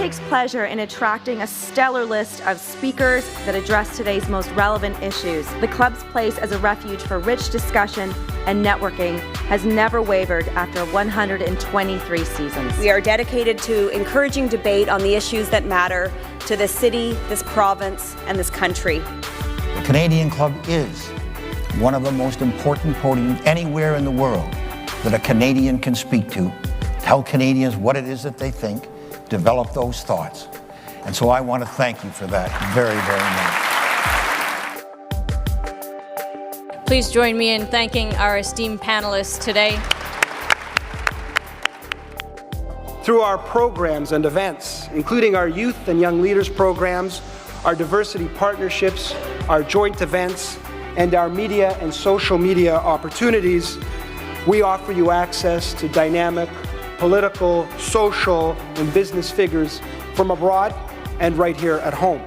takes pleasure in attracting a stellar list of speakers that address today's most relevant issues. The club's place as a refuge for rich discussion and networking has never wavered after 123 seasons. We are dedicated to encouraging debate on the issues that matter to this city, this province, and this country. The Canadian Club is one of the most important podiums anywhere in the world that a Canadian can speak to, tell Canadians what it is that they think, develop those thoughts. And so I want to thank you for that very, very much. Please join me in thanking our esteemed panelists today. Through our programs and events, including our youth and young leaders programs, our diversity partnerships, our joint events, and our media and social media opportunities, we offer you access to dynamic political, social, and business figures from abroad and right here at home.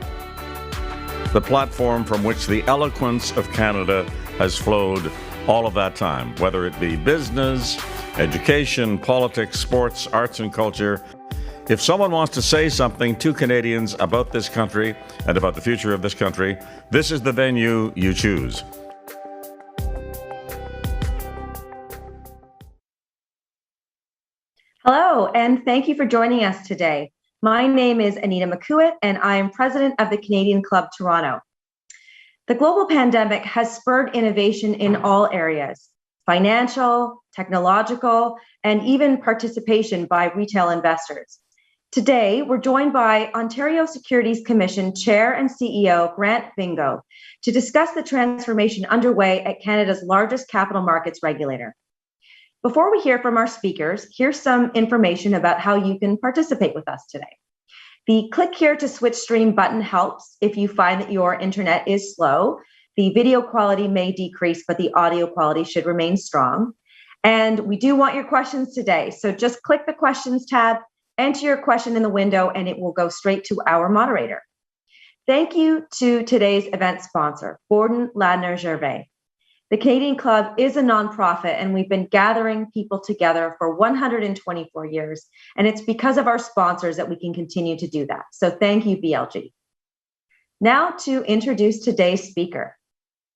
The platform from which the eloquence of Canada has flowed all of that time, whether it be business, education, politics, sports, arts, and culture. If someone wants to say something to Canadians about this country and about the future of this country, this is the venue you choose. Hello, and thank you for joining us today. My name is Anita McCuitt, and I am president of the Canadian Club Toronto. The global pandemic has spurred innovation in all areas: financial, technological, and even participation by retail investors. Today, we're joined by Ontario Securities Commission Chair and CEO Grant Vingoe to discuss the transformation underway at Canada's largest capital markets regulator. Before we hear from our speakers, here's some information about how you can participate with us today. The click here to switch stream button helps if you find that your internet is slow. The video quality may decrease, but the audio quality should remain strong. And we do want your questions today. So just click the questions tab, enter your question in the window, and it will go straight to our moderator. Thank you to today's event sponsor, Borden Ladner Gervais. The Canadian Club is a nonprofit, and we've been gathering people together for 124 years, and it's because of our sponsors that we can continue to do that. So thank you, BLG. Now to introduce today's speaker.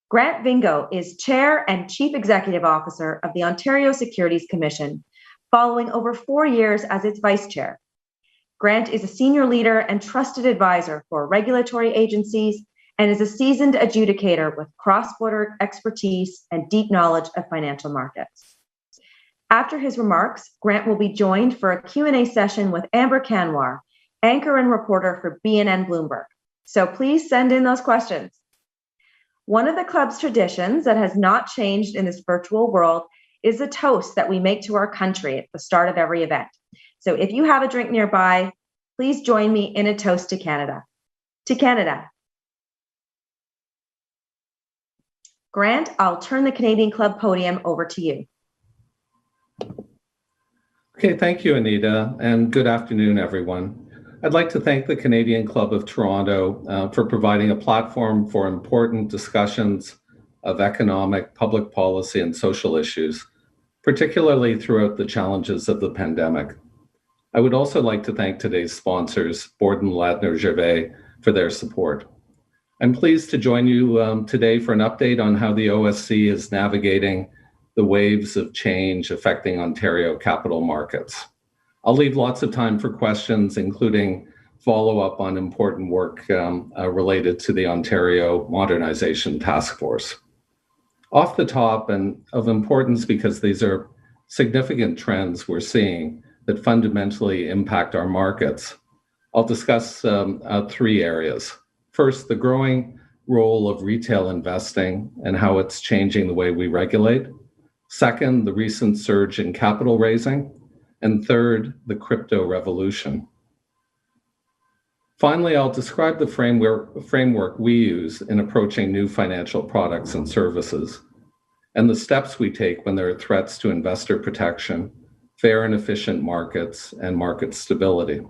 Grant Vingoe is Chair and Chief Executive Officer of the Ontario Securities Commission, following over 4 years as its Vice Chair. Grant is a senior leader and trusted advisor for regulatory agencies and is a seasoned adjudicator with cross-border expertise and deep knowledge of financial markets. After his remarks, Grant will be joined for a Q&A session with Amber Kanwar, anchor and reporter for BNN Bloomberg. So please send in those questions. One of the club's traditions that has not changed in this virtual world is a toast that we make to our country at the start of every event. So if you have a drink nearby, please join me in a toast to Canada. To Canada. Grant, I'll turn the Canadian Club podium over to you. Okay, thank you, Anita, and good afternoon, everyone. I'd like to thank the Canadian Club of Toronto for providing a platform for important discussions of economic, public policy, and social issues, particularly throughout the challenges of the pandemic. I would also like to thank today's sponsors, Borden Ladner Gervais, for their support. I'm pleased to join you today for an update on how the OSC is navigating the waves of change affecting Ontario capital markets. I'll leave lots of time for questions, including follow-up on important work related to the Ontario Modernization Task Force. Off the top, and of importance because these are significant trends we're seeing that fundamentally impact our markets, I'll discuss 3 areas. First, the growing role of retail investing and how it's changing the way we regulate. Second, the recent surge in capital raising. And third, the crypto revolution. Finally, I'll describe the framework we use in approaching new financial products and services, and the steps we take when there are threats to investor protection, fair and efficient markets, and market stability.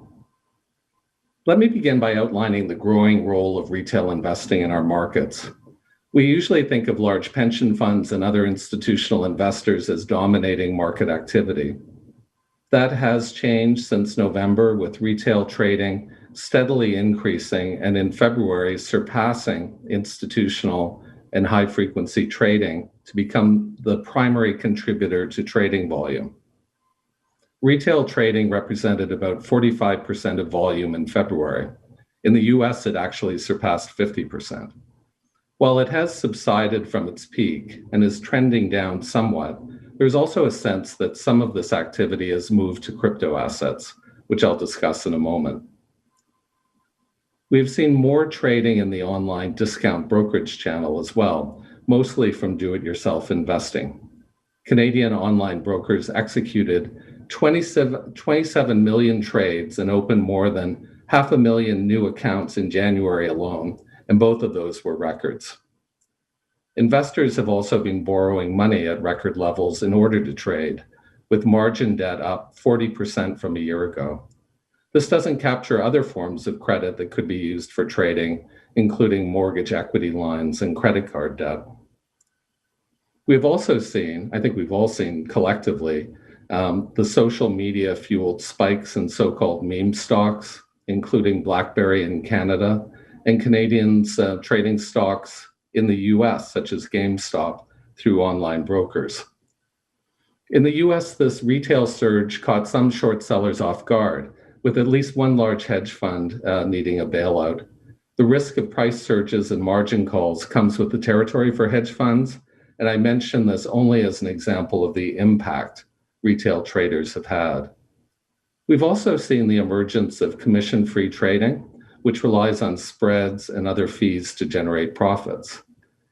Let me begin by outlining the growing role of retail investing in our markets. We usually think of large pension funds and other institutional investors as dominating market activity. That has changed since November, with retail trading steadily increasing and in February surpassing institutional and high-frequency trading to become the primary contributor to trading volume. Retail trading represented about 45% of volume in February. In the US, it actually surpassed 50%. While it has subsided from its peak and is trending down somewhat, there's also a sense that some of this activity has moved to crypto assets, which I'll discuss in a moment. We've seen more trading in the online discount brokerage channel as well, mostly from do-it-yourself investing. Canadian online brokers executed 27 million trades and opened more than 500,000 new accounts in January alone, and both of those were records. Investors have also been borrowing money at record levels in order to trade, with margin debt up 40% from a year ago. This doesn't capture other forms of credit that could be used for trading, including mortgage equity lines and credit card debt. We've also seen, I think we've all seen collectively, the social media fueled spikes in so-called meme stocks, including BlackBerry in Canada, and Canadians trading stocks in the US, such as GameStop, through online brokers. In the US, this retail surge caught some short sellers off guard, with at least one large hedge fund needing a bailout. The risk of price surges and margin calls comes with the territory for hedge funds, and I mention this only as an example of the impact retail traders have had. We've also seen the emergence of commission-free trading, which relies on spreads and other fees to generate profits.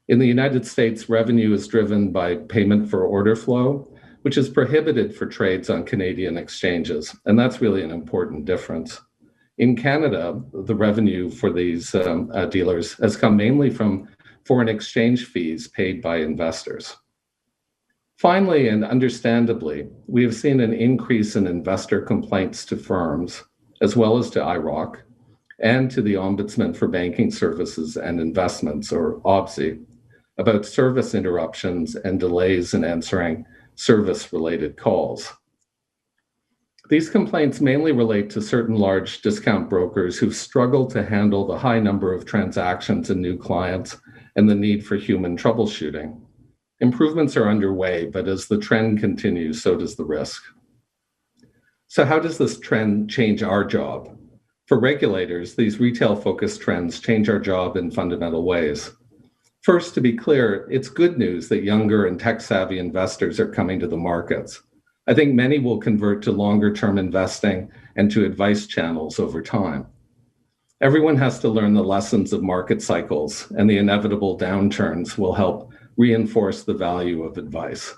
In the United States, revenue is driven by payment for order flow, which is prohibited for trades on Canadian exchanges, and that's really an important difference. In Canada, the revenue for these dealers has come mainly from foreign exchange fees paid by investors. Finally, and understandably, we have seen an increase in investor complaints to firms, as well as to IIROC, and to the Ombudsman for Banking Services and Investments, or OBSI, about service interruptions and delays in answering service-related calls. These complaints mainly relate to certain large discount brokers who've struggled to handle the high number of transactions and new clients and the need for human troubleshooting. Improvements are underway, but as the trend continues, so does the risk. So how does this trend change our job? For regulators, these retail-focused trends change our job in fundamental ways. First, to be clear, it's good news that younger and tech-savvy investors are coming to the markets. I think many will convert to longer-term investing and to advice channels over time. Everyone has to learn the lessons of market cycles, and the inevitable downturns will help reinforce the value of advice.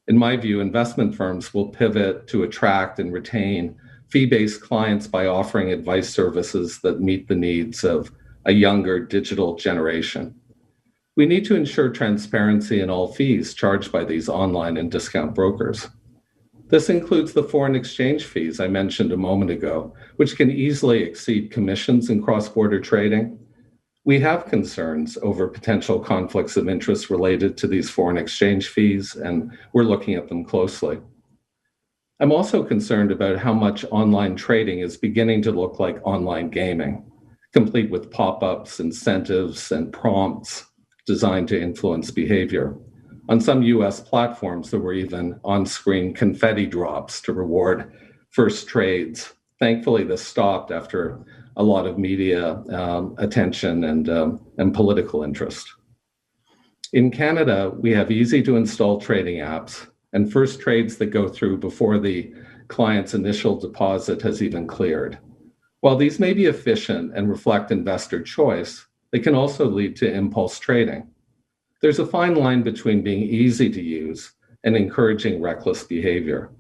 In my view, investment firms will pivot to attract and retain fee-based clients by offering advice services that meet the needs of a younger digital generation. We need to ensure transparency in all fees charged by these online and discount brokers. This includes the foreign exchange fees I mentioned a moment ago, which can easily exceed commissions in cross-border trading. We have concerns over potential conflicts of interest related to these foreign exchange fees, and we're looking at them closely. I'm also concerned about how much online trading is beginning to look like online gaming, complete with pop-ups, incentives, and prompts designed to influence behavior. On some US platforms, there were even on-screen confetti drops to reward first trades. Thankfully, this stopped after a lot of media attention and political interest. In Canada, we have easy-to-install trading apps and first trades that go through before the client's initial deposit has even cleared. While these may be efficient and reflect investor choice, they can also lead to impulse trading. There's a fine line between being easy to use and encouraging reckless behavior.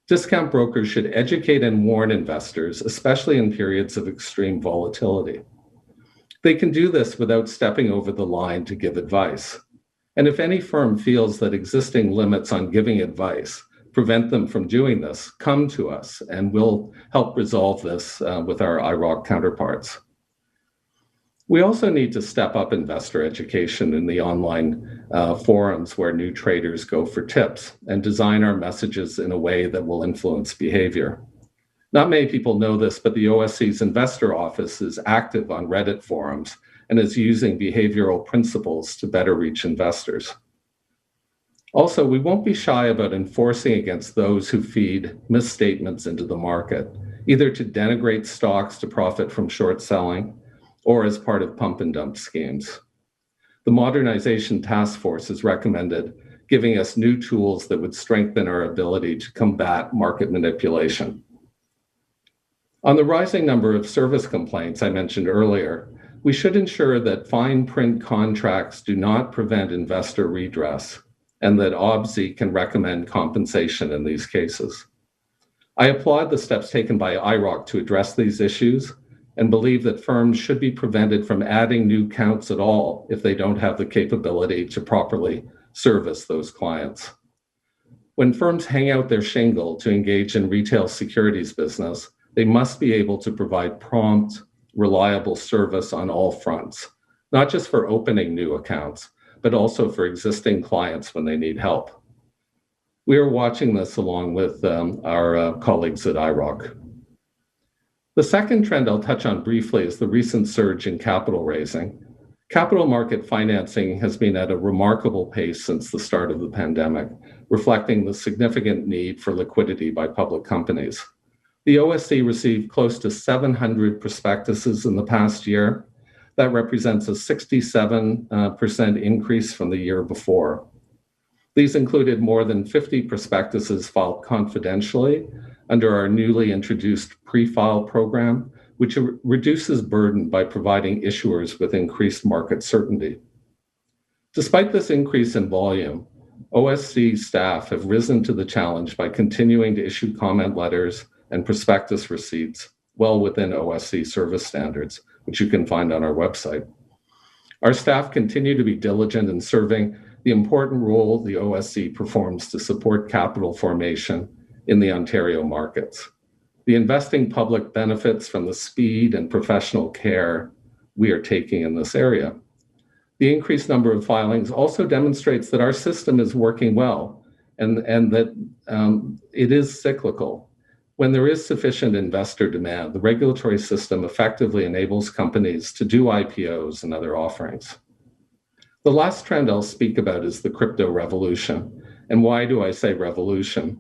Discount brokers should educate and warn investors, especially in periods of extreme volatility. They can do this without stepping over the line to give advice. And if any firm feels that existing limits on giving advice prevent them from doing this, come to us and we'll help resolve this with our IIROC counterparts. We also need to step up investor education in the online forums where new traders go for tips and design our messages in a way that will influence behavior. Not many people know this, but the OSC's investor office is active on Reddit forums and is using behavioral principles to better reach investors. Also, we won't be shy about enforcing against those who feed misstatements into the market, either to denigrate stocks to profit from short selling or as part of pump and dump schemes. The Modernization Task Force has recommended giving us new tools that would strengthen our ability to combat market manipulation. On the rising number of service complaints I mentioned earlier, we should ensure that fine print contracts do not prevent investor redress and that OBSI can recommend compensation in these cases. I applaud the steps taken by IROC to address these issues and believe that firms should be prevented from adding new counts at all if they don't have the capability to properly service those clients. When firms hang out their shingle to engage in retail securities business, they must be able to provide prompt, reliable service on all fronts, not just for opening new accounts, but also for existing clients when they need help. We are watching this along with our colleagues at IROC. The second trend I'll touch on briefly is the recent surge in capital raising. Capital market financing has been at a remarkable pace since the start of the pandemic, reflecting the significant need for liquidity by public companies. The OSC received close to 700 prospectuses in the past year. That represents a 67% increase from the year before. These included more than 50 prospectuses filed confidentially under our newly introduced pre-file program, which reduces burden by providing issuers with increased market certainty. Despite this increase in volume, OSC staff have risen to the challenge by continuing to issue comment letters and prospectus receipts well within OSC service standards, which you can find on our website. Our staff continue to be diligent in serving the important role the OSC performs to support capital formation in the Ontario markets. The investing public benefits from the speed and professional care we are taking in this area. The increased number of filings also demonstrates that our system is working well and that it is cyclical. When there is sufficient investor demand, the regulatory system effectively enables companies to do IPOs and other offerings. The last trend I'll speak about is the crypto revolution. And why do I say revolution?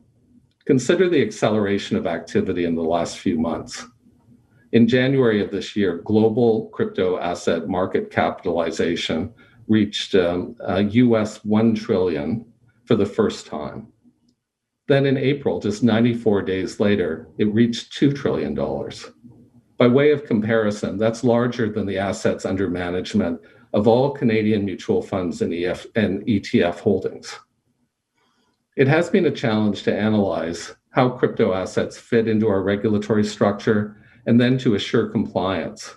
Consider the acceleration of activity in the last few months. In January of this year, global crypto asset market capitalization reached US $1 trillion for the first time. Then in April, just 94 days later, it reached $2 trillion. By way of comparison, that's larger than the assets under management of all Canadian mutual funds and ETF holdings. It has been a challenge to analyze how crypto assets fit into our regulatory structure and then to assure compliance.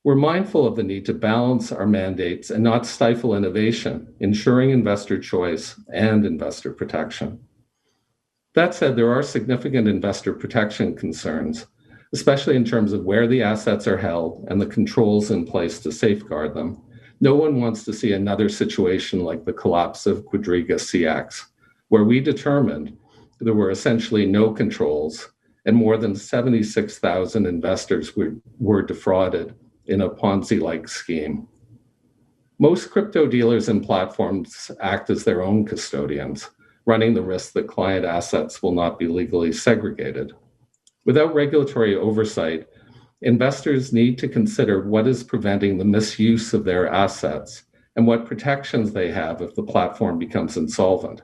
We're mindful of the need to balance our mandates and not stifle innovation, ensuring investor choice and investor protection. That said, there are significant investor protection concerns, especially in terms of where the assets are held and the controls in place to safeguard them. No one wants to see another situation like the collapse of Quadriga CX, where we determined there were essentially no controls and more than 76,000 investors were defrauded in a Ponzi-like scheme. Most crypto dealers and platforms act as their own custodians, running the risk that client assets will not be legally segregated. Without regulatory oversight, investors need to consider what is preventing the misuse of their assets and what protections they have if the platform becomes insolvent.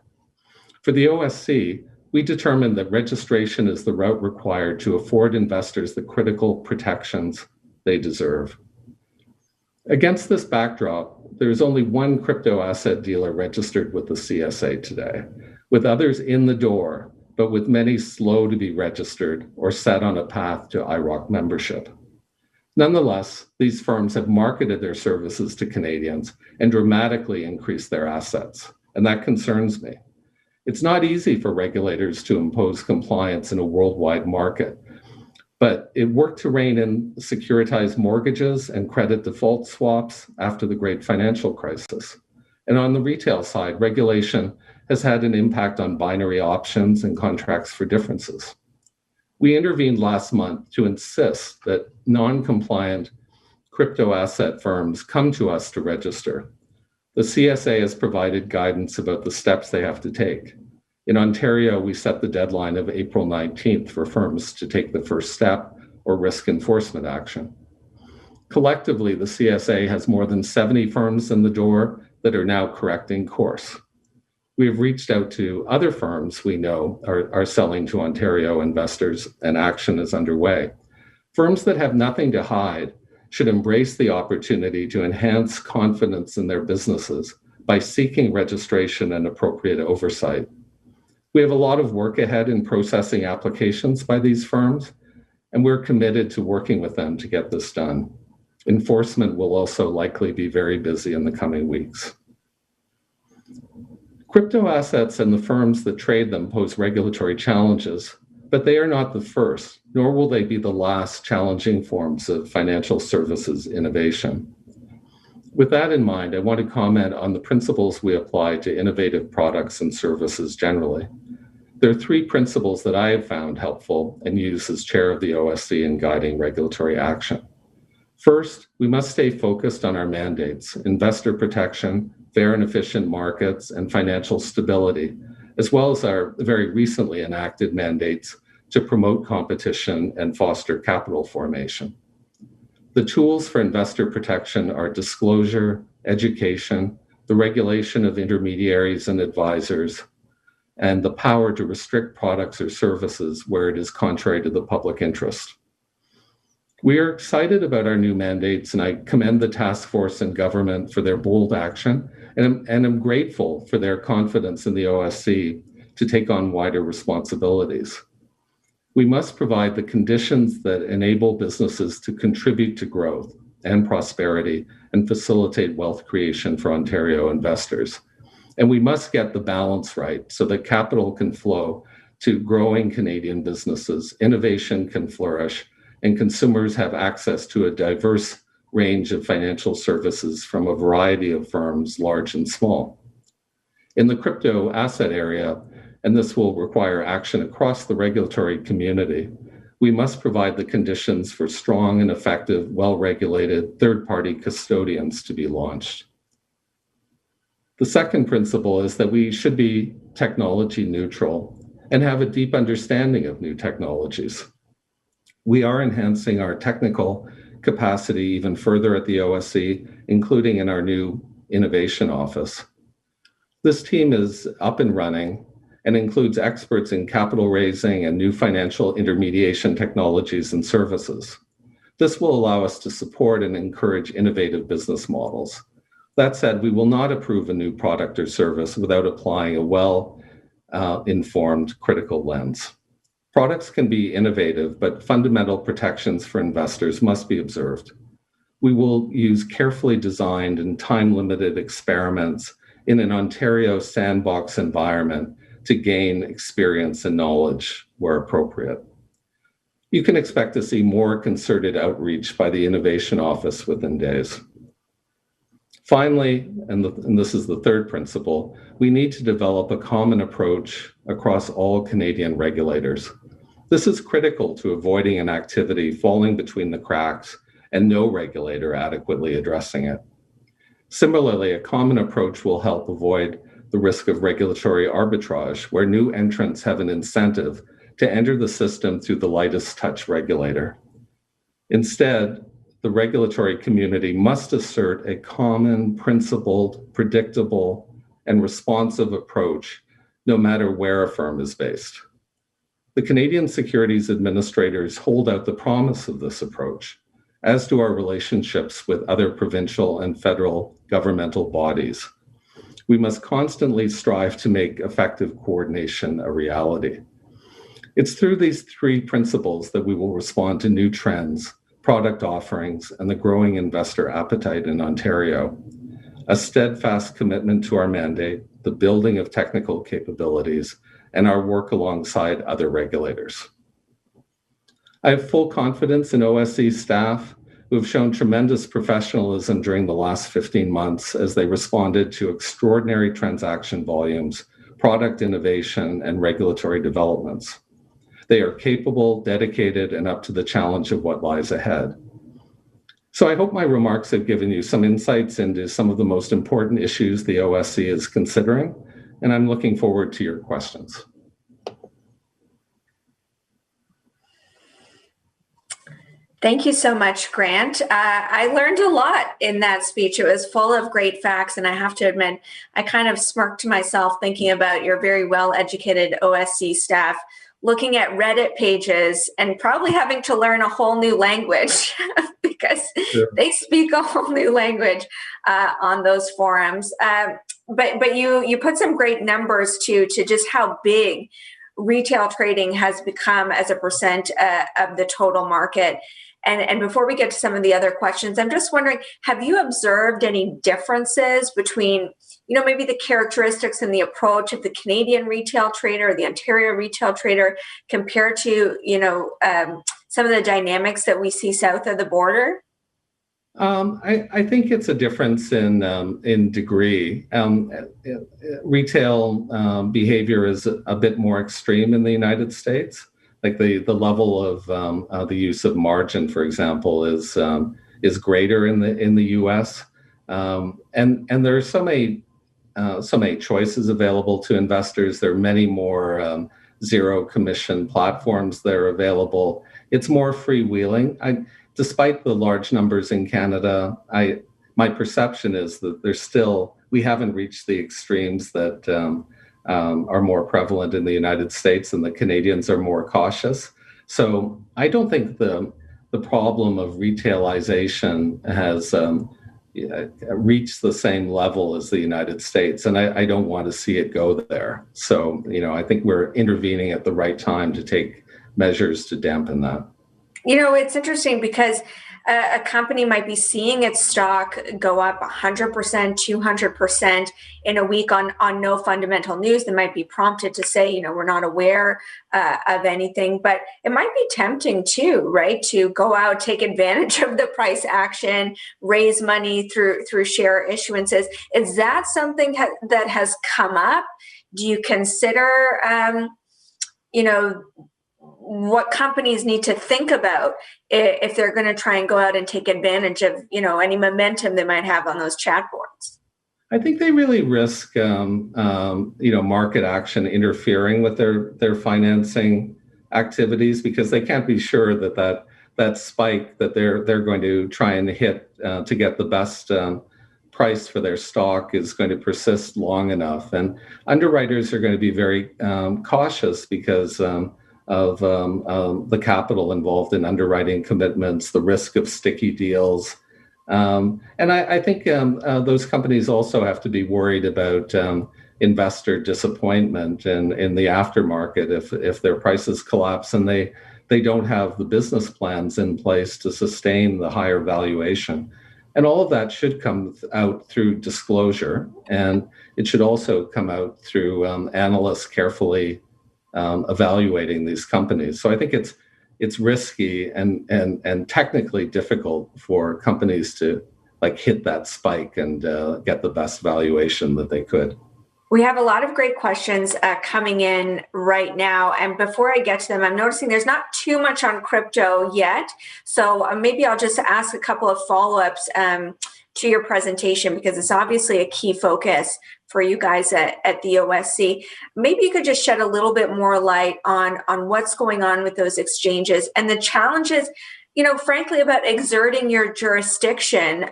For the OSC, we determined that registration is the route required to afford investors the critical protections they deserve. Against this backdrop, there is only one crypto asset dealer registered with the CSA today, with others in the door, but with many slow to be registered or set on a path to IROC membership. Nonetheless, these firms have marketed their services to Canadians and dramatically increased their assets, and that concerns me. It's not easy for regulators to impose compliance in a worldwide market, But it worked to rein in securitized mortgages and credit default swaps after the great financial crisis. And on the retail side, regulation has had an impact on binary options and contracts for differences. We intervened last month to insist that non-compliant crypto asset firms come to us to register. The CSA has provided guidance about the steps they have to take. In Ontario, we set the deadline of April 19th for firms to take the first step or risk enforcement action. Collectively, the CSA has more than 70 firms in the door that are now correcting course. We have reached out to other firms we know are selling to Ontario investors, and action is underway. Firms that have nothing to hide should embrace the opportunity to enhance confidence in their businesses by seeking registration and appropriate oversight. We have a lot of work ahead in processing applications by these firms, and we're committed to working with them to get this done. Enforcement will also likely be very busy in the coming weeks. Crypto assets and the firms that trade them pose regulatory challenges, but they are not the first, nor will they be the last challenging forms of financial services innovation. With that in mind, I want to comment on the principles we apply to innovative products and services generally. There are three principles that I have found helpful and use as chair of the OSC in guiding regulatory action. First, we must stay focused on our mandates: investor protection, fair and efficient markets, and financial stability, as well as our very recently enacted mandates to promote competition and foster capital formation. The tools for investor protection are disclosure, education, the regulation of intermediaries and advisors, and the power to restrict products or services where it is contrary to the public interest. We are excited about our new mandates, and I commend the task force and government for their bold action, and am grateful for their confidence in the OSC to take on wider responsibilities. We must provide the conditions that enable businesses to contribute to growth and prosperity and facilitate wealth creation for Ontario investors. And we must get the balance right so that capital can flow to growing Canadian businesses, innovation can flourish, and consumers have access to a diverse range of financial services from a variety of firms, large and small. In the crypto asset area, and this will require action across the regulatory community, we must provide the conditions for strong and effective, well-regulated third-party custodians to be launched. The second principle is that we should be technology neutral and have a deep understanding of new technologies. We are enhancing our technical capacity even further at the OSC, including in our new innovation office. This team is up and running and includes experts in capital raising and new financial intermediation technologies and services. This will allow us to support and encourage innovative business models. That said, we will not approve a new product or service without applying a well-informed critical lens. Products can be innovative, but fundamental protections for investors must be observed. We will use carefully designed and time-limited experiments in an Ontario sandbox environment to gain experience and knowledge where appropriate. You can expect to see more concerted outreach by the Innovation Office within days. Finally, and this is the third principle, we need to develop a common approach across all Canadian regulators. This is critical to avoiding an activity falling between the cracks and no regulator adequately addressing it. Similarly, a common approach will help avoid the risk of regulatory arbitrage, where new entrants have an incentive to enter the system through the lightest touch regulator. Instead, the regulatory community must assert a common, principled, predictable, and responsive approach, no matter where a firm is based. The Canadian Securities Administrators hold out the promise of this approach, as do our relationships with other provincial and federal governmental bodies. We must constantly strive to make effective coordination a reality. It's through these three principles that we will respond to new trends, product offerings, and the growing investor appetite in Ontario. A steadfast commitment to our mandate, the building of technical capabilities, and our work alongside other regulators. I have full confidence in OSC staff who have shown tremendous professionalism during the last 15 months as they responded to extraordinary transaction volumes, product innovation, and regulatory developments. They are capable, dedicated, and up to the challenge of what lies ahead. So I hope my remarks have given you some insights into some of the most important issues the OSC is considering, and I'm looking forward to your questions. Thank you so much, Grant. I learned a lot in that speech. It was full of great facts, and I have to admit, I kind of smirked to myself thinking about your very well-educated OSC staff looking at Reddit pages and probably having to learn a whole new language because they speak a whole new language on those forums. But you put some great numbers to just how big retail trading has become as a percent of the total market. And before we get to some of the other questions, I'm just wondering, have you observed any differences between, maybe the characteristics and the approach of the Canadian retail trader or the Ontario retail trader compared to, some of the dynamics that we see south of the border? I think it's a difference in degree. Retail behavior is a bit more extreme in the United States. Like the level of the use of margin, for example, is greater in the U.S. And there are so many choices available to investors. There are many more zero commission platforms that are available. It's more freewheeling. Despite the large numbers in Canada, my perception is that we haven't reached the extremes that are more prevalent in the United States, and the Canadians are more cautious. So I don't think the problem of retailization has reached the same level as the United States, and I don't want to see it go there. So, I think we're intervening at the right time to take measures to dampen that. It's interesting because a company might be seeing its stock go up 100%, 200% in a week on no fundamental news. They might be prompted to say, we're not aware of anything, but it might be tempting too, right? To go out, take advantage of the price action, raise money through share issuances. Is that something that has come up? Do you consider, what companies need to think about if they're going to try and go out and take advantage of, any momentum they might have on those chat boards? I think they really risk, market action interfering with their financing activities, because they can't be sure that spike that they're going to try and hit to get the best price for their stock is going to persist long enough. And underwriters are going to be very cautious because of the capital involved in underwriting commitments, the risk of sticky deals. And I think those companies also have to be worried about investor disappointment in the aftermarket if their prices collapse and they don't have the business plans in place to sustain the higher valuation. And all of that should come out through disclosure, and it should also come out through analysts carefully evaluating these companies. So I think it's risky and technically difficult for companies to hit that spike and get the best valuation that they could. We have a lot of great questions coming in right now. And before I get to them, I'm noticing there's not too much on crypto yet. So maybe I'll just ask a couple of follow-ups to your presentation, because it's obviously a key focus for you guys at the OSC. Maybe you could just shed a little bit more light on what's going on with those exchanges and the challenges, frankly, about exerting your jurisdiction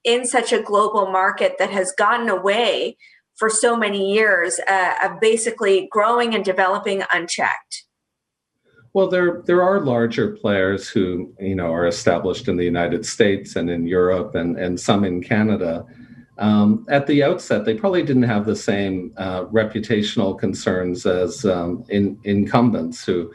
in such a global market that has gotten away for so many years of basically growing and developing unchecked. Well, there are larger players who are established in the United States and in Europe and some in Canada. At the outset, they probably didn't have the same reputational concerns as incumbents who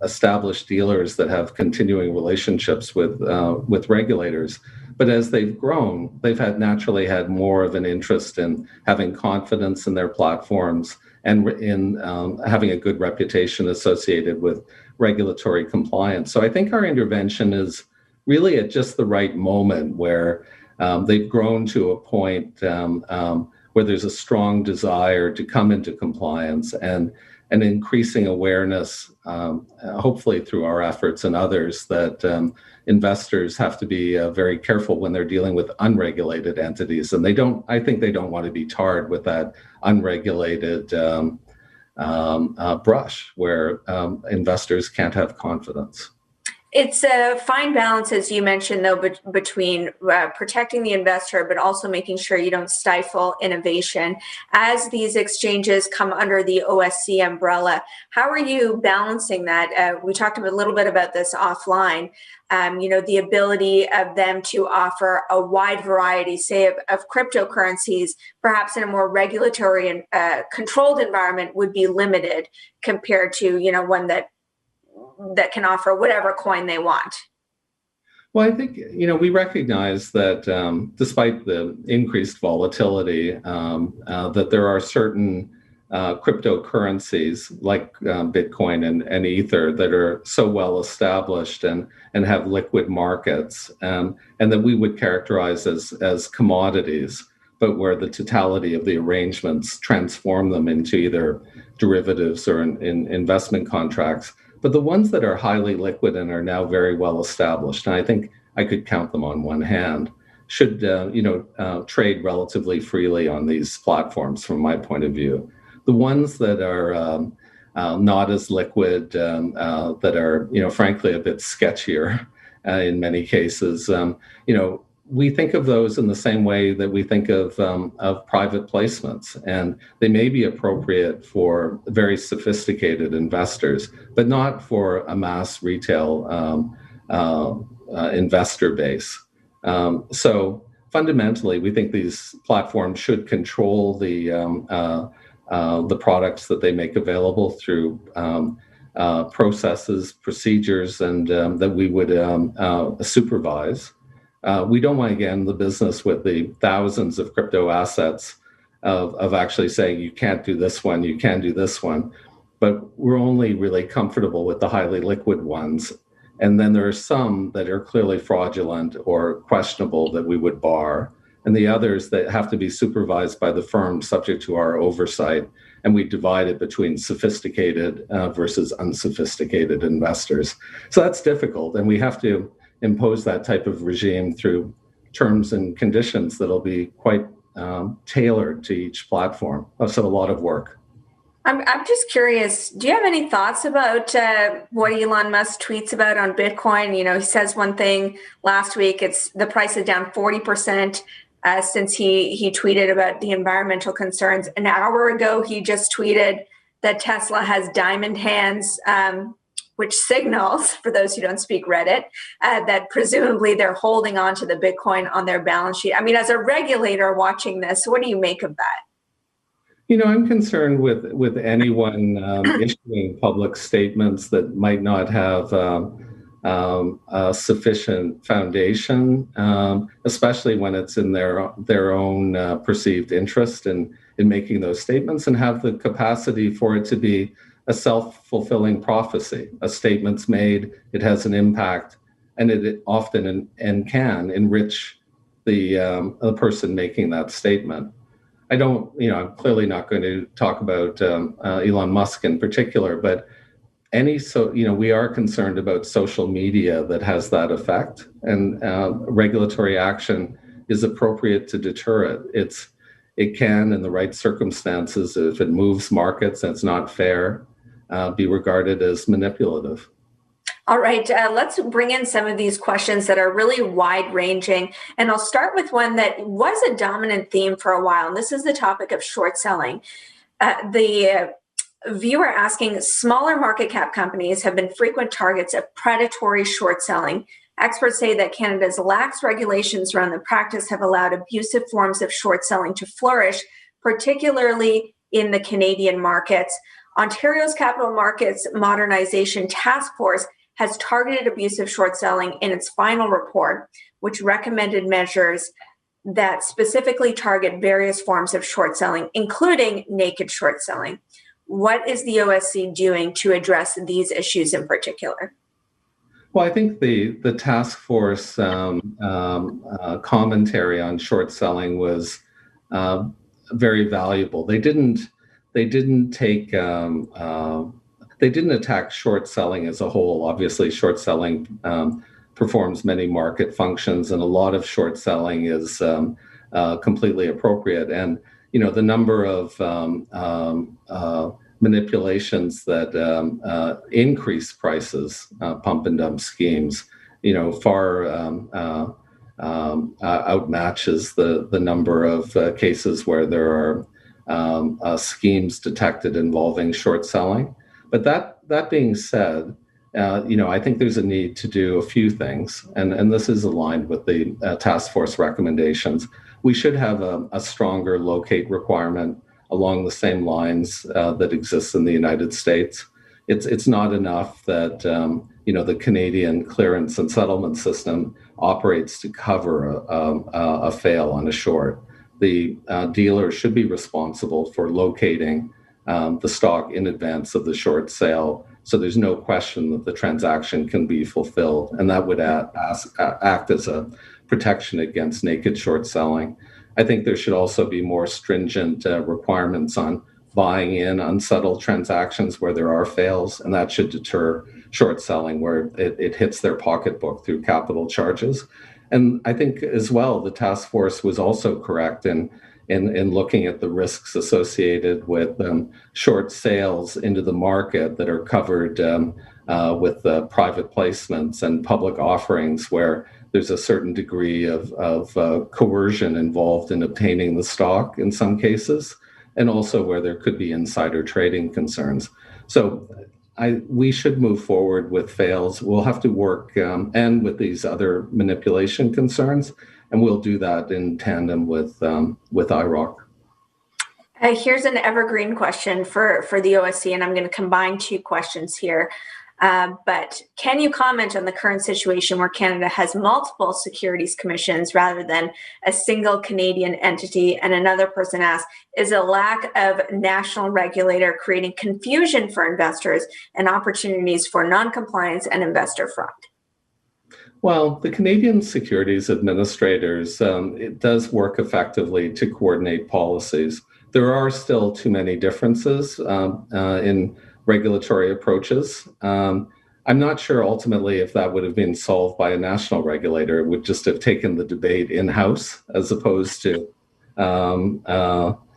established dealers that have continuing relationships with regulators. But as they've grown, they've naturally had more of an interest in having confidence in their platforms and in having a good reputation associated with regulatory compliance. So I think our intervention is really at just the right moment where they've grown to a point where there's a strong desire to come into compliance and an increasing awareness, hopefully through our efforts and others, that investors have to be very careful when they're dealing with unregulated entities. And I think they don't want to be tarred with that unregulated brush where investors can't have confidence. It's a fine balance, as you mentioned, though, between protecting the investor, but also making sure you don't stifle innovation. As these exchanges come under the OSC umbrella, how are you balancing that? We talked a little bit about this offline, the ability of them to offer a wide variety, say, of cryptocurrencies, perhaps in a more regulatory and controlled environment would be limited compared to, one that can offer whatever coin they want. Well, I think, we recognize that despite the increased volatility, that there are certain cryptocurrencies like Bitcoin and Ether that are so well established and have liquid markets, and that we would characterize as commodities, but where the totality of the arrangements transform them into either derivatives or in investment contracts. But the ones that are highly liquid and are now very well established, and I think I could count them on one hand, should trade relatively freely on these platforms from my point of view. The ones that are not as liquid, that are frankly a bit sketchier in many cases, we think of those in the same way that we think of private placements, and they may be appropriate for very sophisticated investors, but not for a mass retail investor base. So fundamentally, we think these platforms should control the products that they make available through processes, procedures, and that we would supervise. We don't want to get in the business with the thousands of crypto assets of actually saying you can't do this one, you can do this one, but we're only really comfortable with the highly liquid ones. And then there are some that are clearly fraudulent or questionable that we would bar, and the others that have to be supervised by the firm subject to our oversight. And we divide it between sophisticated versus unsophisticated investors. So that's difficult, and we have to impose that type of regime through terms and conditions that'll be quite tailored to each platform. So a lot of work. I'm just curious, do you have any thoughts about what Elon Musk tweets about on Bitcoin? He says one thing last week, it's the price is down 40% since he tweeted about the environmental concerns. An hour ago, he just tweeted that Tesla has diamond hands, which signals, for those who don't speak Reddit, that presumably they're holding on to the Bitcoin on their balance sheet. I mean, as a regulator watching this, what do you make of that? I'm concerned with anyone issuing public statements that might not have a sufficient foundation, especially when it's in their own perceived interest in making those statements, and have the capacity for it to be a self-fulfilling prophecy. A statement's made, it has an impact, and it often and can enrich the person making that statement. I'm clearly not going to talk about Elon Musk in particular, but we are concerned about social media that has that effect, and regulatory action is appropriate to deter it. It can, in the right circumstances, if it moves markets and it's not fair, be regarded as manipulative. All right, let's bring in some of these questions that are really wide-ranging. And I'll start with one that was a dominant theme for a while, and this is the topic of short selling. The viewer asking, smaller market cap companies have been frequent targets of predatory short selling. Experts say that Canada's lax regulations around the practice have allowed abusive forms of short selling to flourish, particularly in the Canadian markets. Ontario's Capital Markets Modernization Task Force has targeted abusive short selling in its final report, which recommended measures that specifically target various forms of short selling, including naked short selling. What is the OSC doing to address these issues in particular? Well, I think the task force commentary on short selling was very valuable. They didn't attack short selling as a whole. Obviously, short selling performs many market functions, and a lot of short selling is completely appropriate. And the number of manipulations that increase prices, pump and dump schemes, far outmatches the number of cases where there are schemes detected involving short selling. But that being said, I think there's a need to do a few things, and this is aligned with the task force recommendations. We should have a stronger locate requirement along the same lines that exists in the United States. It's not enough that the Canadian clearance and settlement system operates to cover a fail on a short. The dealer should be responsible for locating the stock in advance of the short sale, so there's no question that the transaction can be fulfilled, and that would act as a protection against naked short selling. I think there should also be more stringent requirements on buying in unsettled transactions where there are fails, and that should deter short selling where it hits their pocketbook through capital charges. And I think as well, the task force was also correct in looking at the risks associated with short sales into the market that are covered with private placements and public offerings, where there's a certain degree of coercion involved in obtaining the stock in some cases, and also where there could be insider trading concerns. So we should move forward with fails. We'll have to work and with these other manipulation concerns, and we'll do that in tandem with IROC. Here's an evergreen question for the OSC, and I'm going to combine two questions here. But can you comment on the current situation where Canada has multiple securities commissions rather than a single Canadian entity? And another person asked, is a lack of national regulator creating confusion for investors and opportunities for non-compliance and investor fraud? Well, the Canadian Securities Administrators, it does work effectively to coordinate policies. There are still too many differences in regulatory approaches. I'm not sure ultimately if that would have been solved by a national regulator. It would just have taken the debate in-house as opposed to,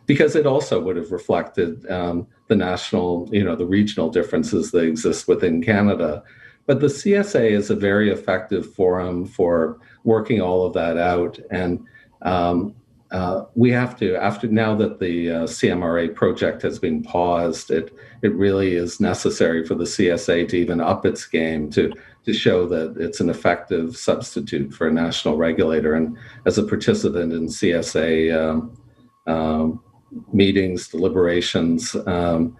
because it also would have reflected the national, the regional differences that exist within Canada. But the CSA is a very effective forum for working all of that out. And we have to, after now that the CMRA project has been paused, it really is necessary for the CSA to even up its game to show that it's an effective substitute for a national regulator. And as a participant in CSA meetings, deliberations, I'm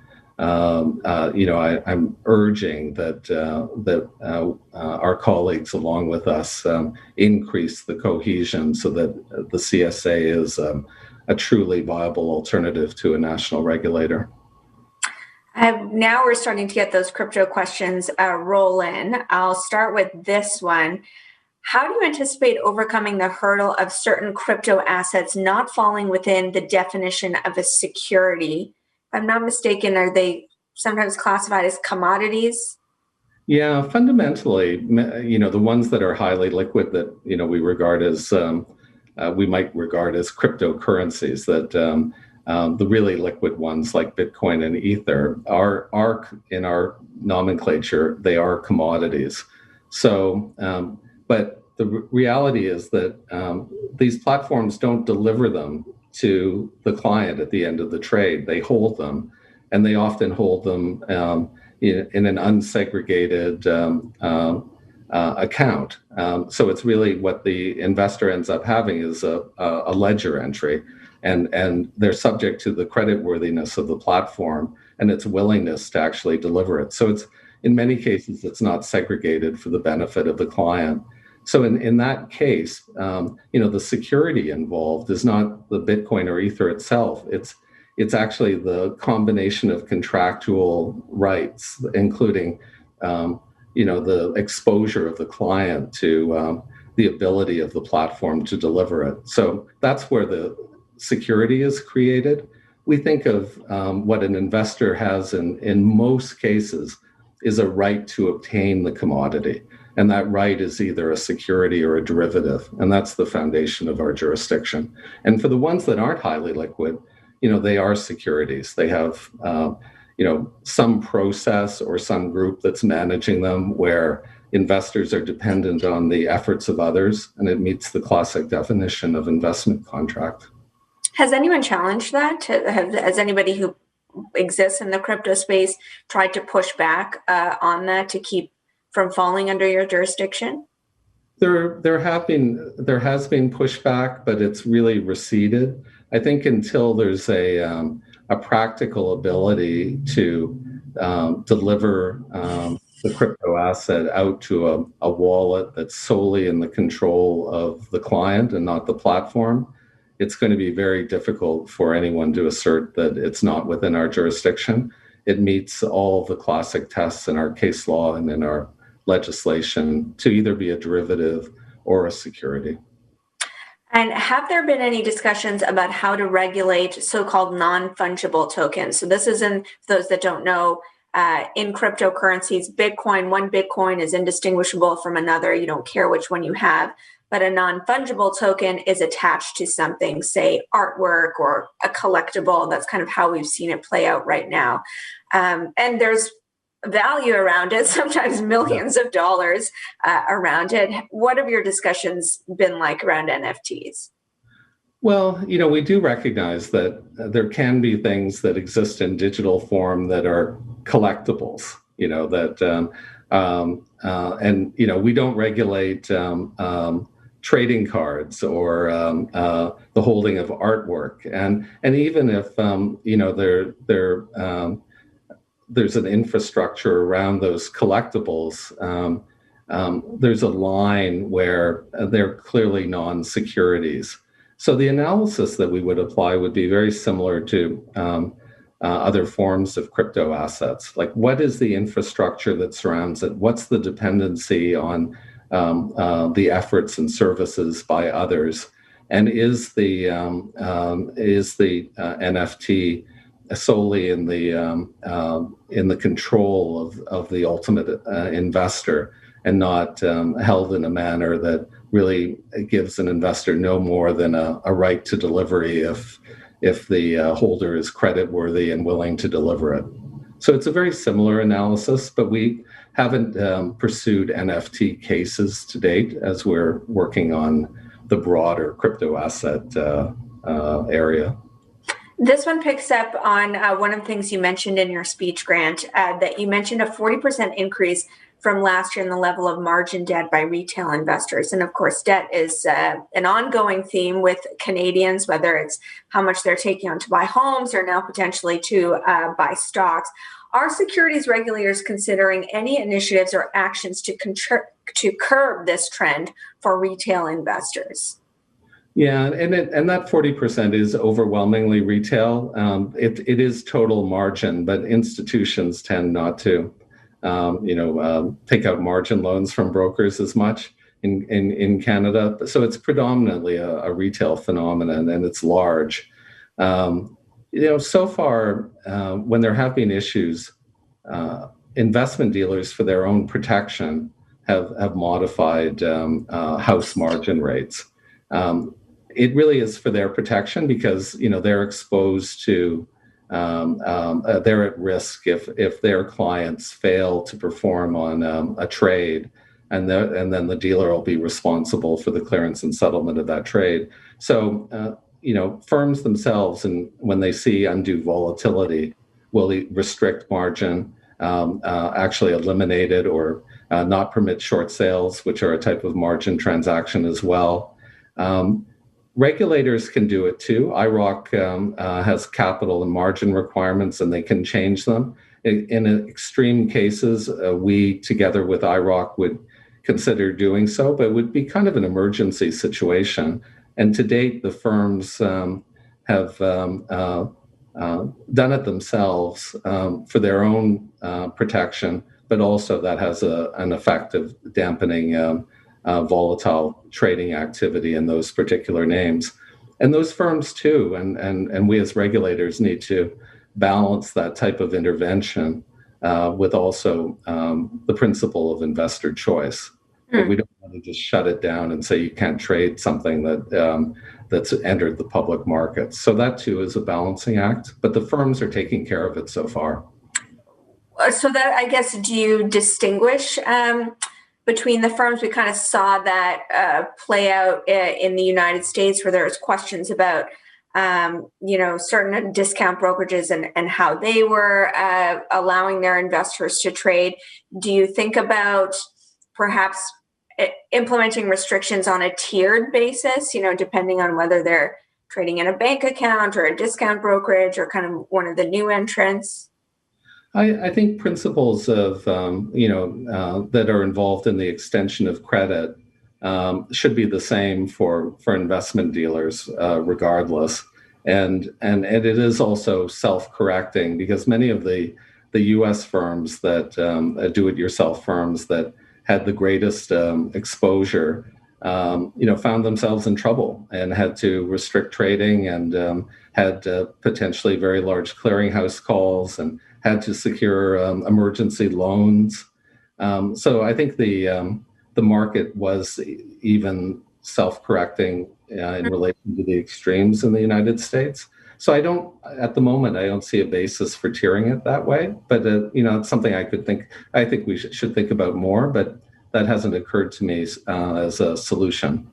urging that our colleagues along with us increase the cohesion so that the CSA is a truly viable alternative to a national regulator. Now we're starting to get those crypto questions roll in. I'll start with this one. How do you anticipate overcoming the hurdle of certain crypto assets not falling within the definition of a security? If I'm not mistaken, are they sometimes classified as commodities? Yeah, fundamentally, the ones that are highly liquid that, we regard as, we might regard as cryptocurrencies, that the really liquid ones like Bitcoin and Ether are in our nomenclature, they are commodities. So, but the reality is that these platforms don't deliver them to the client at the end of the trade. They hold them, and they often hold them in an unsegregated account. So it's really what the investor ends up having is a ledger entry, and they're subject to the creditworthiness of the platform and its willingness to actually deliver it. So it's in many cases, it's not segregated for the benefit of the client. So in that case, the security involved is not the Bitcoin or Ether itself. It's actually the combination of contractual rights, including the exposure of the client to the ability of the platform to deliver it. So that's where the security is created. We think of what an investor has in most cases is a right to obtain the commodity. And that right is either a security or a derivative. And that's the foundation of our jurisdiction. And for the ones that aren't highly liquid, they are securities. They have, some process or some group that's managing them where investors are dependent on the efforts of others, and it meets the classic definition of investment contract. Has anyone challenged that? Has anybody who exists in the crypto space tried to push back on that to keep from falling under your jurisdiction? There has been pushback, but it's really receded. I think until there's a practical ability to deliver the crypto asset out to a wallet that's solely in the control of the client and not the platform, it's going to be very difficult for anyone to assert that it's not within our jurisdiction. It meets all the classic tests in our case law and in our legislation to either be a derivative or a security. And have there been any discussions about how to regulate so-called non-fungible tokens? So this is, in those that don't know, in cryptocurrencies, one Bitcoin is indistinguishable from another. You don't care which one you have. But a non-fungible token is attached to something, say artwork or a collectible. That's kind of how we've seen it play out right now. And there's value around it, sometimes millions of dollars around it. What have your discussions been like around NFTs? Well, we do recognize that there can be things that exist in digital form that are collectibles, we don't regulate trading cards or the holding of artwork. And even if, there's an infrastructure around those collectibles, there's a line where they're clearly non-securities. So the analysis that we would apply would be very similar to other forms of crypto assets. Like, what is the infrastructure that surrounds it? What's the dependency on the efforts and services by others? And is the NFT solely in the control of the ultimate investor, and not held in a manner that really gives an investor no more than a right to delivery if the holder is creditworthy and willing to deliver it. So it's a very similar analysis, but we haven't pursued NFT cases to date as we're working on the broader crypto asset area. This one picks up on one of the things you mentioned in your speech, Grant, that you mentioned a 40% increase from last year in the level of margin debt by retail investors. And of course, debt is an ongoing theme with Canadians, whether it's how much they're taking on to buy homes or now potentially to buy stocks. Are securities regulators considering any initiatives or actions to curb this trend for retail investors? Yeah, and that 40% is overwhelmingly retail. It is total margin, but institutions tend not to, take out margin loans from brokers as much in Canada. So it's predominantly a retail phenomenon, and it's large. So far, when there have been issues, investment dealers, for their own protection, have modified house margin rates. It really is for their protection because they're exposed to, they're at risk if their clients fail to perform on a trade, and then the dealer will be responsible for the clearance and settlement of that trade. So firms themselves, and when they see undue volatility, will restrict margin, actually eliminate it, or not permit short sales, which are a type of margin transaction as well. Regulators can do it too. IROC has capital and margin requirements, and they can change them. In extreme cases, we, together with IROC, would consider doing so, but it would be kind of an emergency situation. And to date, the firms have done it themselves for their own protection, but also that has an effect of dampening volatile trading activity in those particular names. And those firms too, and we as regulators need to balance that type of intervention with also the principle of investor choice. But we don't want to just shut it down and say you can't trade something that's entered the public markets. So that too is a balancing act, but the firms are taking care of it so far. So that, I guess, do you distinguish between the firms? We kind of saw that play out in the United States, where there was questions about certain discount brokerages and how they were allowing their investors to trade. Do you think about perhaps implementing restrictions on a tiered basis, depending on whether they're trading in a bank account or a discount brokerage or kind of one of the new entrants? I think principles of, that are involved in the extension of credit should be the same for investment dealers, regardless. And it is also self-correcting, because many of the U.S. firms that do-it-yourself firms that had the greatest exposure, found themselves in trouble and had to restrict trading and had potentially very large clearinghouse calls and had to secure emergency loans. So I think the market was even self-correcting in relation to the extremes in the United States. So at the moment, I don't see a basis for tiering it that way. But it's something I think we should think about more. But that hasn't occurred to me as a solution.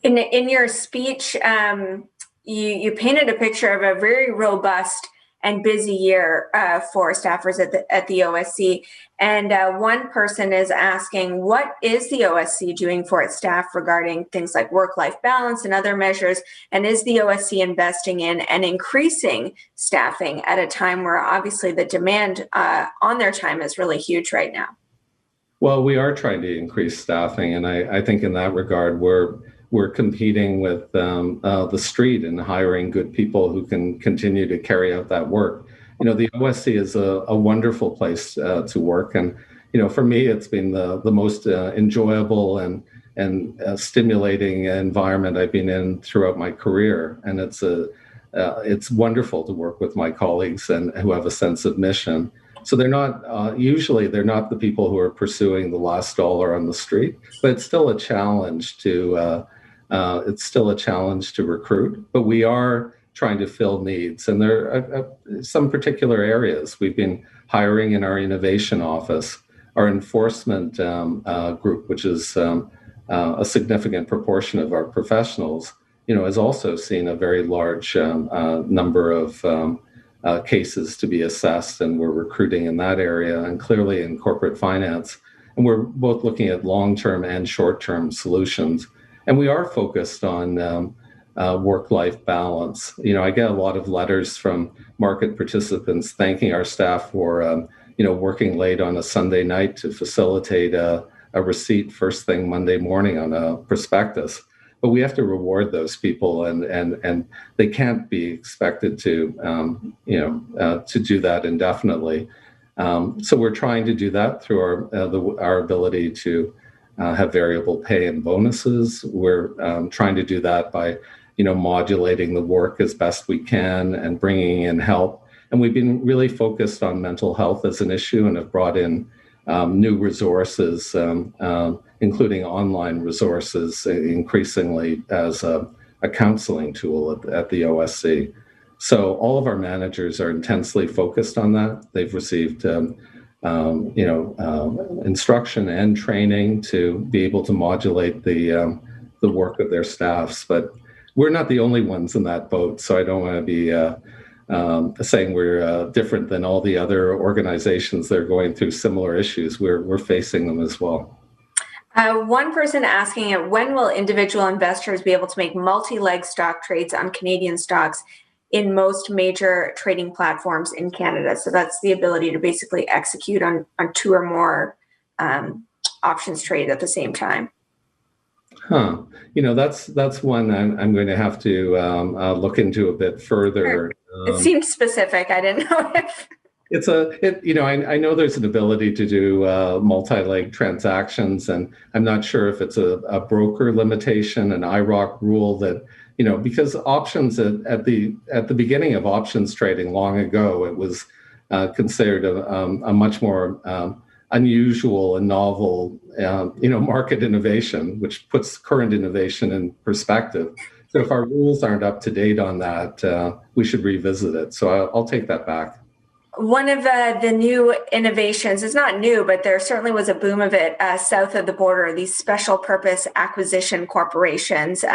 In your speech, you painted a picture of a very robust and busy year for staffers at the OSC. And one person is asking, what is the OSC doing for its staff regarding things like work-life balance and other measures? And is the OSC investing in and increasing staffing at a time where obviously the demand on their time is really huge right now? Well, we are trying to increase staffing. And I think in that regard, we're competing with the street and hiring good people who can continue to carry out that work. The OSC is a wonderful place to work. And, for me, it's been the most enjoyable and stimulating environment I've been in throughout my career. And it's wonderful to work with my colleagues and who have a sense of mission. So they're not the people who are pursuing the last dollar on the street, but it's still a challenge to recruit. But we are trying to fill needs, and there are some particular areas. We've been hiring in our innovation office. Our enforcement group, which is a significant proportion of our professionals, has also seen a very large number of cases to be assessed, and we're recruiting in that area, and clearly in corporate finance. And we're both looking at long-term and short-term solutions. And we are focused on work-life balance. I get a lot of letters from market participants thanking our staff for, working late on a Sunday night to facilitate a receipt first thing Monday morning on a prospectus. But we have to reward those people, and they can't be expected to do that indefinitely. So we're trying to do that through our ability to have variable pay and bonuses. We're trying to do that by, modulating the work as best we can and bringing in help. And we've been really focused on mental health as an issue and have brought in new resources, including online resources, increasingly as a counseling tool at the OSC. So all of our managers are intensely focused on that. They've received instruction and training to be able to modulate the work of their staffs. But we're not the only ones in that boat, so I don't want to be saying we're different than all the other organizations that are going through similar issues. We're facing them as well. One person asking it, when will individual investors be able to make multi-leg stock trades on Canadian stocks in most major trading platforms in Canada? So that's the ability to basically execute on two or more options trade at the same time? Huh. That's one I'm going to have to look into a bit further. Sure. It seemed specific. I didn't know if. I know there's an ability to do multi-leg transactions, and I'm not sure if it's a broker limitation, an IROC rule that, because options at the beginning of options trading long ago, it was considered a much more unusual and novel, market innovation, which puts current innovation in perspective. So if our rules aren't up to date on that, we should revisit it. So I'll take that back. One of the new innovations, it's not new, but there certainly was a boom of it south of the border, these special purpose acquisition corporations.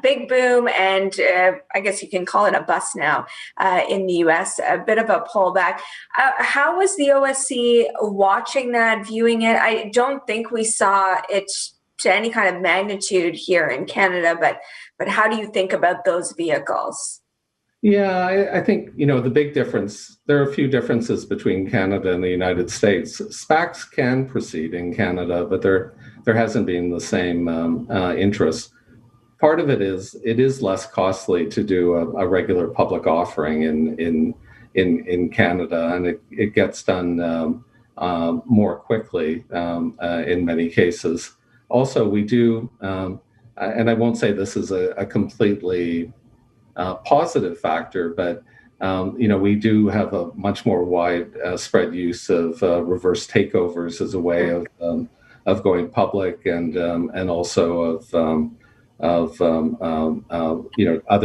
Big boom, and I guess you can call it a bust now in the US, a bit of a pullback. How was the OSC watching that, viewing it? I don't think we saw it to any kind of magnitude here in Canada, but how do you think about those vehicles? Yeah, I think, the big difference, there are a few differences between Canada and the United States. SPACs can proceed in Canada, but there hasn't been the same interest. Part of it is less costly to do a regular public offering in Canada, and it gets done more quickly in many cases. Also, we do, and I won't say this is a completely positive factor, but we do have a much more widespread use of reverse takeovers as a way of going public, and also of other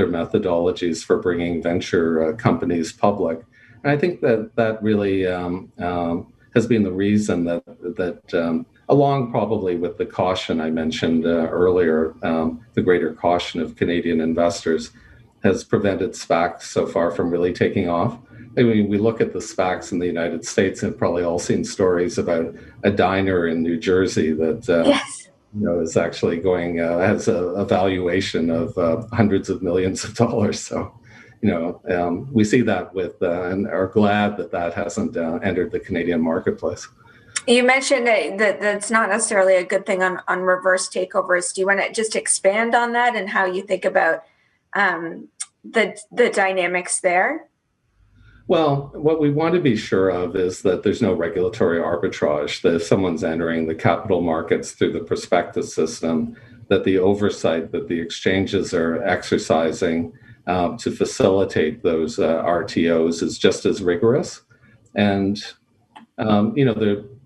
methodologies for bringing venture companies public. And I think that really has been the reason that along probably with the caution I mentioned earlier, the greater caution of Canadian investors, has prevented SPACs so far from really taking off. I mean, we look at the SPACs in the United States and probably all seen stories about a diner in New Jersey that Yes. Is actually going, has a valuation of hundreds of millions of dollars. So, we see that and are glad that hasn't entered the Canadian marketplace. You mentioned that that's not necessarily a good thing on reverse takeovers. Do you want to just expand on that and how you think about the dynamics there? Well, what we want to be sure of is that there's no regulatory arbitrage, that if someone's entering the capital markets through the prospectus system, that the oversight that the exchanges are exercising to facilitate those RTOs is just as rigorous. And,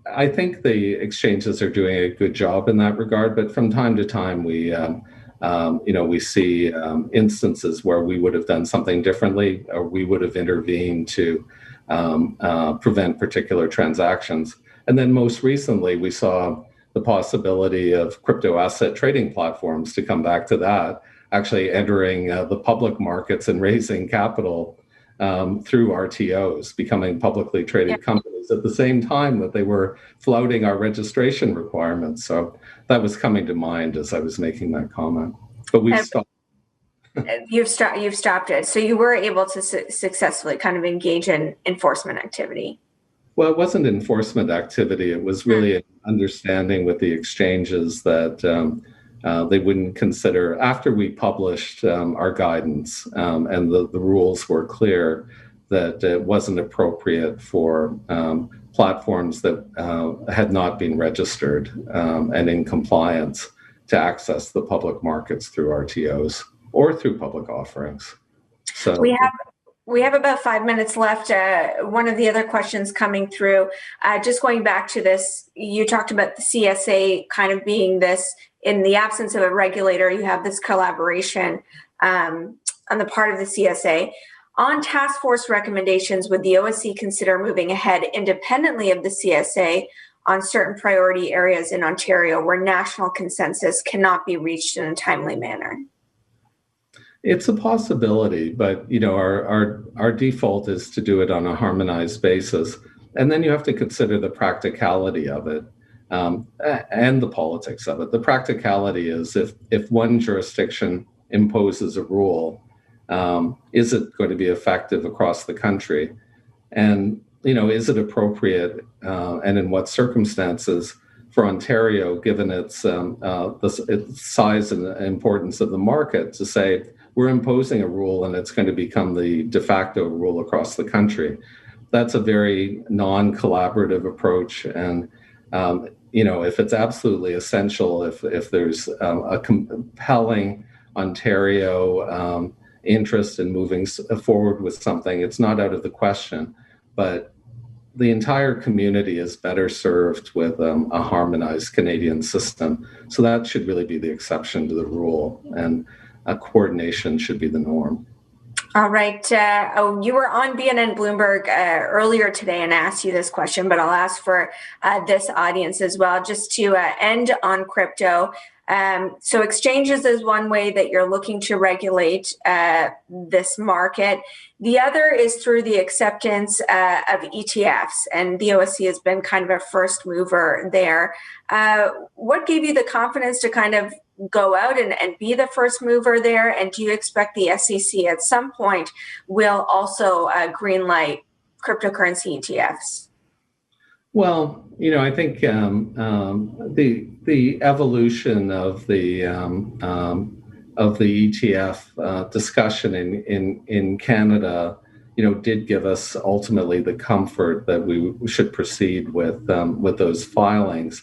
I think the exchanges are doing a good job in that regard, but from time to time we see instances where we would have done something differently, or we would have intervened to prevent particular transactions. And then most recently, we saw the possibility of crypto asset trading platforms, to come back to that, actually entering the public markets and raising capital through RTOs, becoming publicly traded companies at the same time that they were flouting our registration requirements. So that was coming to mind as I was making that comment. But we've stopped. You've stopped it. So you were able to successfully kind of engage in enforcement activity. Well, it wasn't enforcement activity. It was really an understanding with the exchanges that they wouldn't consider, after we published our guidance and the rules were clear, that it wasn't appropriate for platforms that had not been registered and in compliance to access the public markets through RTOs or through public offerings. So we have about 5 minutes left. One of the other questions coming through, just going back to this, you talked about the CSA kind of being this, in the absence of a regulator, you have this collaboration on the part of the CSA. On task force recommendations, would the OSC consider moving ahead independently of the CSA on certain priority areas in Ontario where national consensus cannot be reached in a timely manner? It's a possibility, but our default is to do it on a harmonized basis, and then you have to consider the practicality of it and the politics of it. The practicality is if one jurisdiction imposes a rule, is it going to be effective across the country? And is it appropriate and in what circumstances for Ontario, given its size and importance of the market, to say we're imposing a rule and it's going to become the de facto rule across the country. That's a very non-collaborative approach, and if it's absolutely essential, if there's a compelling Ontario interest in moving forward with something, it's not out of the question. But the entire community is better served with a harmonized Canadian system. So that should really be the exception to the rule, and coordination should be the norm. All right. You were on BNN Bloomberg earlier today and asked you this question, but I'll ask for this audience as well, just to end on crypto. So exchanges is one way that you're looking to regulate this market. The other is through the acceptance of ETFs, and the OSC has been kind of a first mover there. What gave you the confidence to kind of go out and be the first mover there? And do you expect the SEC at some point will also greenlight cryptocurrency ETFs? Well, I think the evolution of the ETF discussion in Canada, did give us ultimately the comfort that we should proceed with those filings.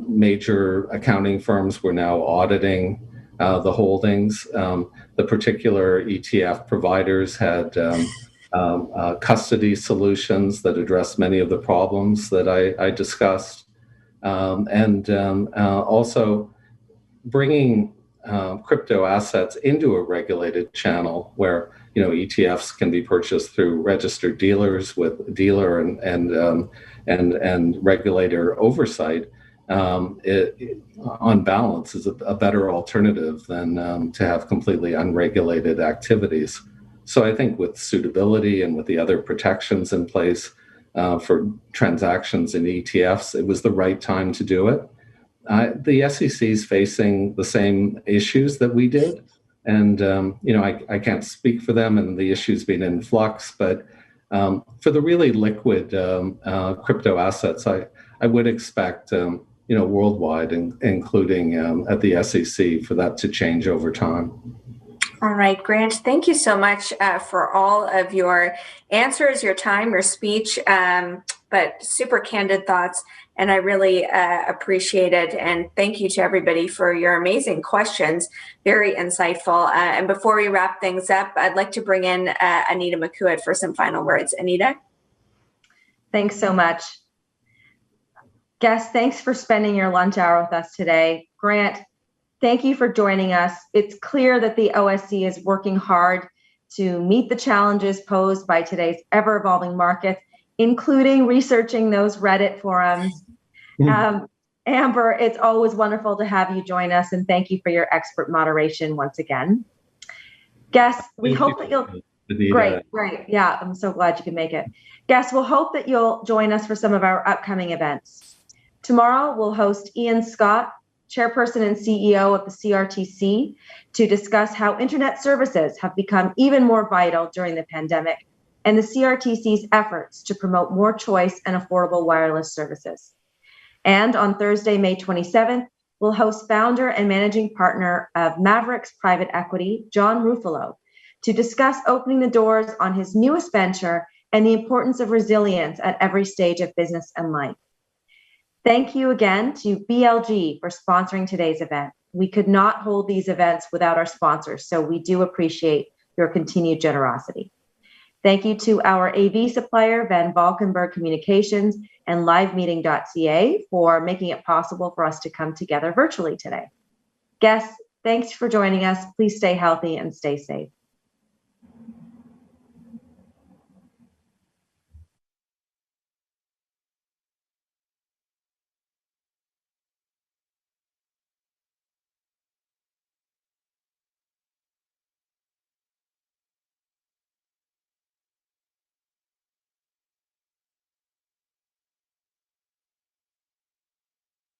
Major accounting firms were now auditing the holdings. The particular ETF providers had custody solutions that address many of the problems that I discussed, and also bringing crypto assets into a regulated channel where ETFs can be purchased through registered dealers with dealer and regulator oversight. On balance, is a better alternative than to have completely unregulated activities. So I think with suitability and with the other protections in place for transactions in ETFs, it was the right time to do it. The SEC is facing the same issues that we did. And, I can't speak for them and the issues being in flux, but for the really liquid crypto assets, I would expect, worldwide, including at the SEC, for that to change over time. All right, Grant, thank you so much for all of your answers, your time, your speech, but super candid thoughts. And I really appreciate it. And thank you to everybody for your amazing questions. Very insightful. And before we wrap things up, I'd like to bring in Anita McEwitt for some final words. Anita? Thanks so much. Guests, thanks for spending your lunch hour with us today. Grant, thank you for joining us. It's clear that the OSC is working hard to meet the challenges posed by today's ever-evolving market, including researching those Reddit forums. Amber, it's always wonderful to have you join us, and thank you for your expert moderation once again. Guests, we hope that you'll... Great. Yeah, I'm so glad you can make it. Guests, we'll hope that you'll join us for some of our upcoming events. Tomorrow, we'll host Ian Scott, Chairperson and CEO of the CRTC, to discuss how internet services have become even more vital during the pandemic and the CRTC's efforts to promote more choice and affordable wireless services. And on Thursday, May 27th, we'll host founder and managing partner of Mavericks Private Equity, John Ruffalo, to discuss opening the doors on his newest venture and the importance of resilience at every stage of business and life. Thank you again to BLG for sponsoring today's event. We could not hold these events without our sponsors, so we do appreciate your continued generosity. Thank you to our AV supplier, Van Valkenburg Communications and LiveMeeting.ca, for making it possible for us to come together virtually today. Guests, thanks for joining us. Please stay healthy and stay safe.